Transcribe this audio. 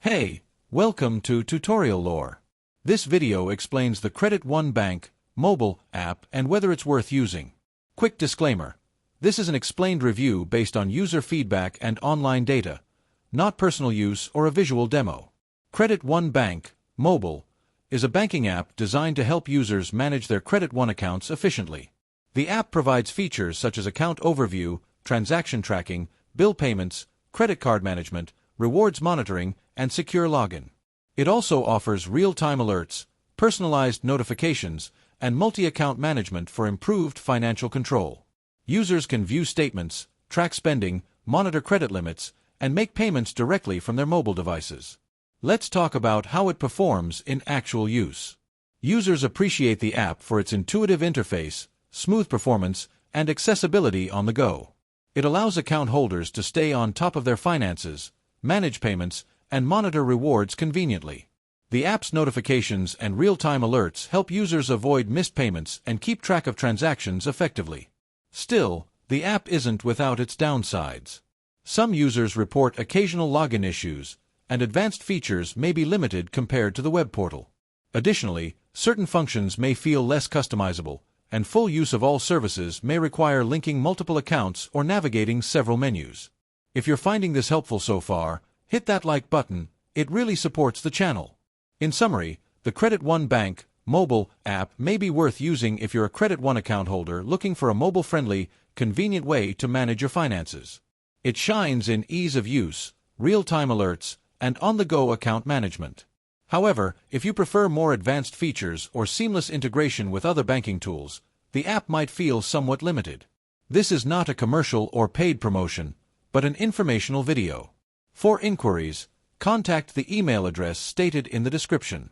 Hey, welcome to Tutorial Lore. This video explains the Credit One Bank mobile app and whether it's worth using. Quick disclaimer. This is an explained review based on user feedback and online data, not personal use or a visual demo. Credit One Bank mobile is a banking app designed to help users manage their Credit One accounts efficiently. The app provides features such as account overview, transaction tracking, bill payments, credit card management, rewards monitoring, and secure login. It also offers real-time alerts, personalized notifications, and multi-account management for improved financial control. Users can view statements, track spending, monitor credit limits, and make payments directly from their mobile devices. Let's talk about how it performs in actual use. Users appreciate the app for its intuitive interface, smooth performance, and accessibility on the go. It allows account holders to stay on top of their finances, manage payments, and monitor rewards conveniently. The app's notifications and real-time alerts help users avoid missed payments and keep track of transactions effectively. Still, the app isn't without its downsides. Some users report occasional login issues, and advanced features may be limited compared to the web portal. Additionally, certain functions may feel less customizable, and full use of all services may require linking multiple accounts or navigating several menus. If you're finding this helpful so far, hit that like button. It really supports the channel. In summary, the Credit One Bank mobile app may be worth using if you're a Credit One account holder looking for a mobile-friendly, convenient way to manage your finances. It shines in ease of use, real-time alerts, and on-the-go account management. However, if you prefer more advanced features or seamless integration with other banking tools, the app might feel somewhat limited. This is not a commercial or paid promotion, but an informational video. For inquiries, contact the email address stated in the description.